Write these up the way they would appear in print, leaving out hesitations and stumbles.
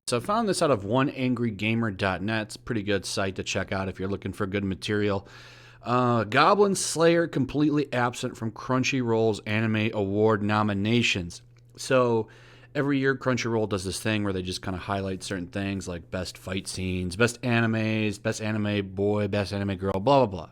So I found this out of oneangrygamer.net. It's a pretty good site to check out if you're looking for good material. Goblin Slayer completely absent from Crunchyroll's anime award nominations. So every year Crunchyroll does this thing where they just kind of highlight certain things like best fight scenes, best animes, best anime boy, best anime girl, blah, blah, blah.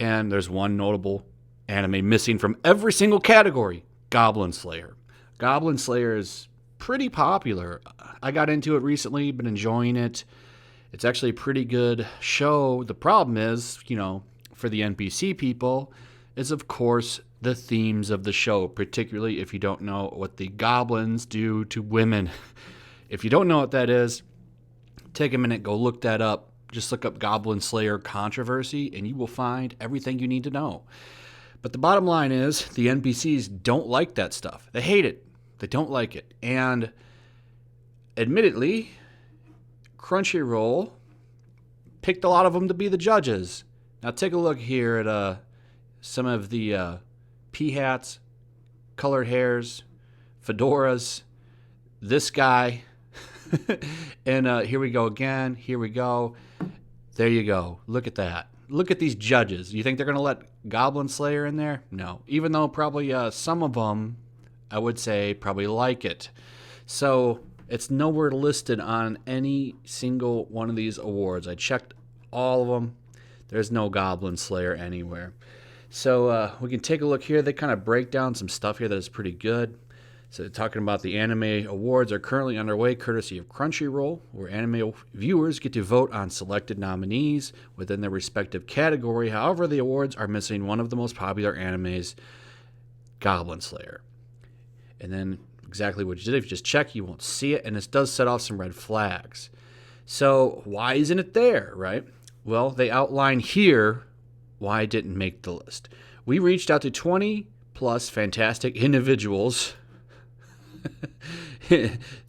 And there's one notable anime missing from every single category, Goblin Slayer. Goblin Slayer is pretty popular. I got into it recently, been enjoying it. It's actually a pretty good show. The problem is, for the NPC people, is of course the themes of the show, particularly if you don't know what the goblins do to women. If you don't know what that is, take a minute, go look that up. Just look up Goblin Slayer controversy, and you will find everything you need to know. But the bottom line is, the NPCs don't like that stuff. They hate it. They don't like it. And admittedly, Crunchyroll picked a lot of them to be the judges. Now take a look here at some of the pea hats, colored hairs, fedoras, this guy. And here we go again. Here we go. There you go. Look at that. Look at these judges. You think they're going to let Goblin Slayer in there? No. Even though probably some of them, I would say, probably like it. So it's nowhere listed on any single one of these awards. I checked all of them. There's no Goblin Slayer anywhere. So we can take a look here. They kind of break down some stuff here that is pretty good. So talking about the anime awards are currently underway courtesy of Crunchyroll, where anime viewers get to vote on selected nominees within their respective category. However, the awards are missing one of the most popular animes, Goblin Slayer. And then exactly what you did, if you just check, you won't see it, and this does set off some red flags. So why isn't it there, right? Well, they outline here why it didn't make the list. We reached out to 20 plus fantastic individuals.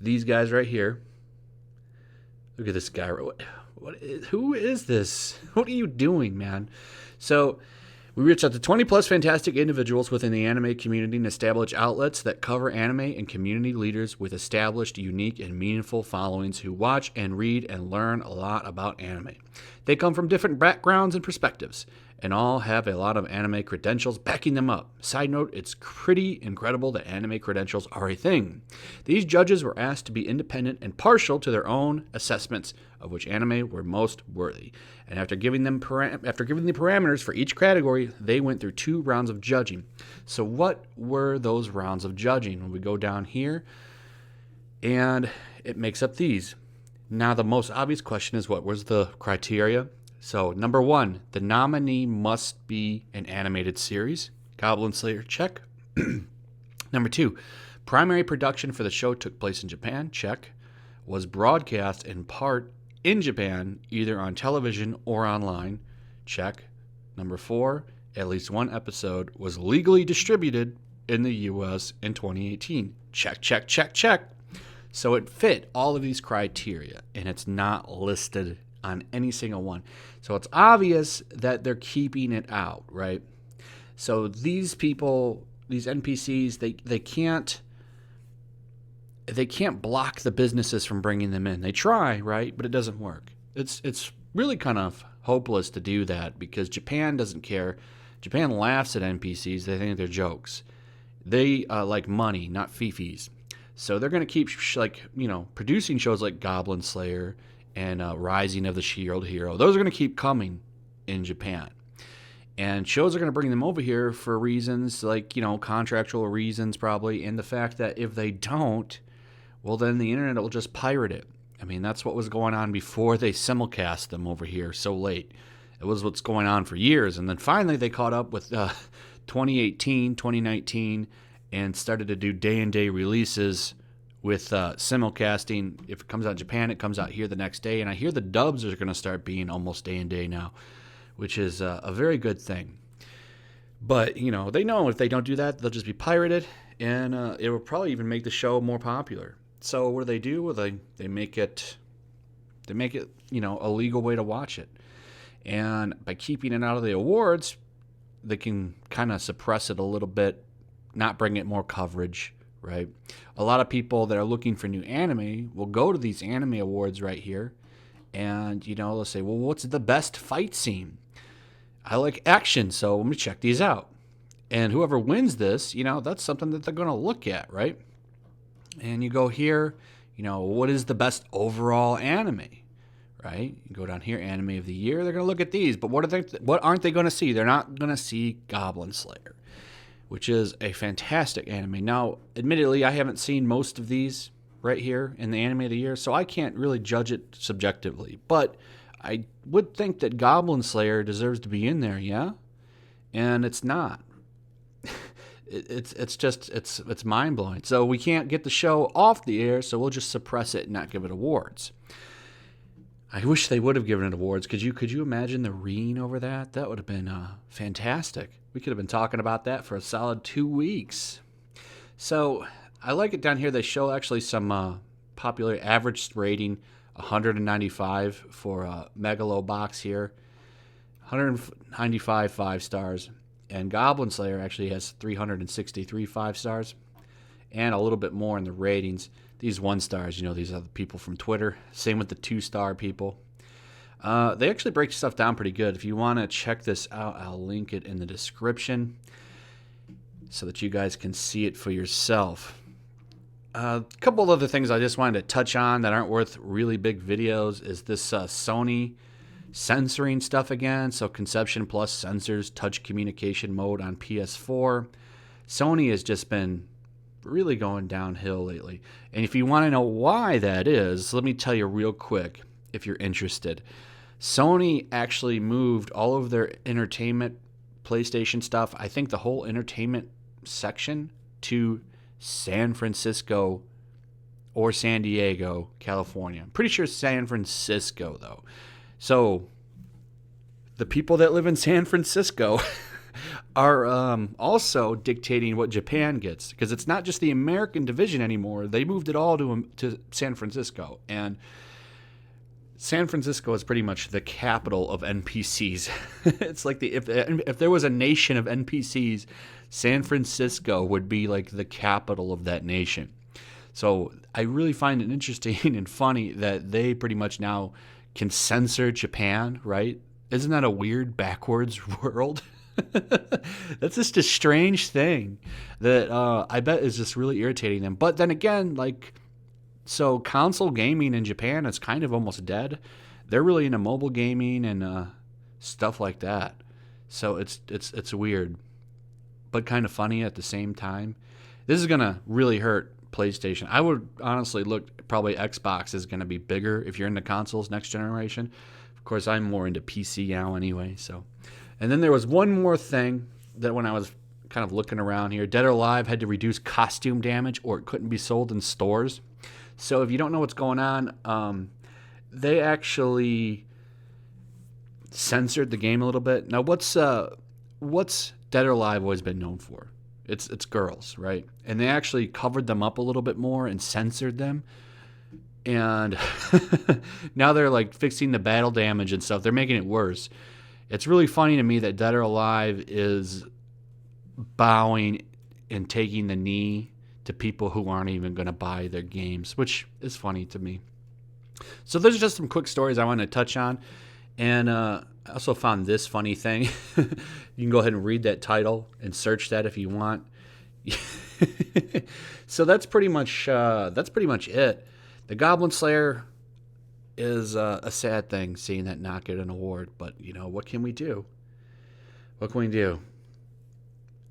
These guys right here. Look at this guy. Who is this? What are you doing, man? So we reached out to 20 plus fantastic individuals within the anime community and established outlets that cover anime and community leaders with established, unique, and meaningful followings who watch and read and learn a lot about anime. They come from different backgrounds and perspectives, and all have a lot of anime credentials backing them up. Side note, it's pretty incredible that anime credentials are a thing. These judges were asked to be independent and partial to their own assessments of which anime were most worthy. And after giving the parameters for each category, they went through 2 rounds of judging. So what were those rounds of judging? When we go down here, and it makes up these. Now the most obvious question is, what was the criteria? So, number 1, the nominee must be an animated series. Goblin Slayer, check. Number 2, primary production for the show took place in Japan, check. Was broadcast in part in Japan, either on television or online, check. Number 4, at least one episode was legally distributed in the U.S. in 2018. Check, check, check, check. So it fit all of these criteria, and it's not listed on any single one. So it's obvious that they're keeping it out, right? So these people, these NPCs, they can't block the businesses from bringing them in. They try, right? But it doesn't work. It's really kind of hopeless to do that because Japan doesn't care. Japan laughs at NPCs. They think they're jokes. They like money, not fifis. So they're going to keep producing shows like Goblin Slayer and Rising of the Shield Hero. Those are going to keep coming in Japan. And shows are going to bring them over here for reasons like, contractual reasons probably, and the fact that if they don't, well, then the internet will just pirate it. I mean, that's what was going on before they simulcast them over here so late. It was what's going on for years. And then finally they caught up with 2018, 2019, and started to do day-and-day releases with simulcasting. If it comes out in Japan, it comes out here the next day. And I hear the dubs are going to start being almost day and day now, which is a very good thing. But, they know if they don't do that, they'll just be pirated, and it will probably even make the show more popular. So what do? Well, they make it, a legal way to watch it. And by keeping it out of the awards, they can kind of suppress it a little bit, not bring it more coverage, right? A lot of people that are looking for new anime will go to these anime awards right here, and they'll say, well, what's the best fight scene? I like action, so let me check these out. And whoever wins this, that's something that they're going to look at, right? And you go here, what is the best overall anime, right? You go down here, anime of the year. They're going to look at these, but what aren't they going to see? They're not going to see Goblin Slayer, which is a fantastic anime. Now, admittedly, I haven't seen most of these right here in the anime of the year, so I can't really judge it subjectively. But I would think that Goblin Slayer deserves to be in there, yeah? And it's not. It's mind-blowing. So we can't get the show off the air, so we'll just suppress it and not give it awards. I wish they would have given it awards. Could you imagine the reading over that? That would have been fantastic. We could have been talking about that for a solid 2 weeks. So I like it down here. They show actually some popular average rating, 195 for Megalobox here. 195 5 stars. And Goblin Slayer actually has 363 5 stars. And a little bit more in the ratings. These 1 stars, these are the people from Twitter. Same with the 2-star people. They actually break stuff down pretty good. If you want to check this out, I'll link it in the description so that you guys can see it for yourself. A couple of other things I just wanted to touch on that aren't worth really big videos is this Sony censoring stuff again. So Conception Plus censors touch communication mode on PS4. Sony has just been really going downhill lately. And if you want to know why that is, let me tell you real quick if you're interested. Sony actually moved all of their entertainment PlayStation stuff, I think the whole entertainment section, to San Francisco or San Diego, California. I'm pretty sure San Francisco, though. So the people that live in San Francisco are also dictating what Japan gets, because it's not just the American division anymore. They moved it all to San Francisco, and San Francisco is pretty much the capital of NPCs. It's like if there was a nation of NPCs, San Francisco would be like the capital of that nation. So I really find it interesting and funny that they pretty much now can censor Japan, right? Isn't that a weird backwards world? That's just a strange thing that I bet is just really irritating them. But then again, so console gaming in Japan is kind of almost dead. They're really into mobile gaming and stuff like that. So it's weird, but kind of funny at the same time. This is gonna really hurt PlayStation. I would honestly look, probably Xbox is gonna be bigger if you're into consoles next generation. Of course, I'm more into PC now anyway. So, and then there was one more thing that when I was kind of looking around here, Dead or Alive had to reduce costume damage or it couldn't be sold in stores. So if you don't know what's going on, they actually censored the game a little bit. Now, what's Dead or Alive always been known for? It's girls, right? And they actually covered them up a little bit more and censored them. And now they're like fixing the battle damage and stuff. They're making it worse. It's really funny to me that Dead or Alive is bowing and taking the knee to people who aren't even going to buy their games, which is funny to me. So those are just some quick stories I wanted to touch on. And I also found this funny thing. You can go ahead and read that title and search that if you want. So that's pretty much it. The Goblin Slayer is a sad thing, seeing that not get an award. But what can we do? What can we do?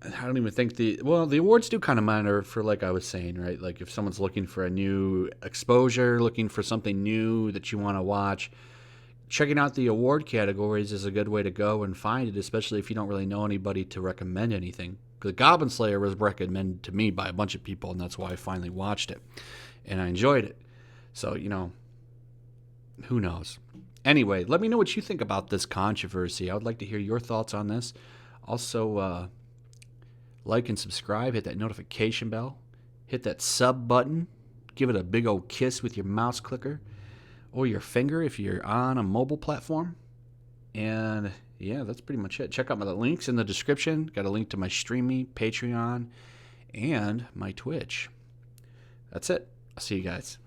I don't even think the awards do kind of matter for, like I was saying, right? Like if someone's looking for a new exposure, looking for something new that you want to watch, checking out the award categories is a good way to go and find it, especially if you don't really know anybody to recommend anything. The Goblin Slayer was recommended to me by a bunch of people, and that's why I finally watched it. And I enjoyed it. So, who knows? Anyway, let me know what you think about this controversy. I would like to hear your thoughts on this. Also, like and subscribe, hit that notification bell, hit that sub button, give it a big old kiss with your mouse clicker or your finger if you're on a mobile platform. And yeah, that's pretty much it. Check out my links in the description. Got a link to my Streamy, Patreon, and my Twitch. That's it. I'll see you guys.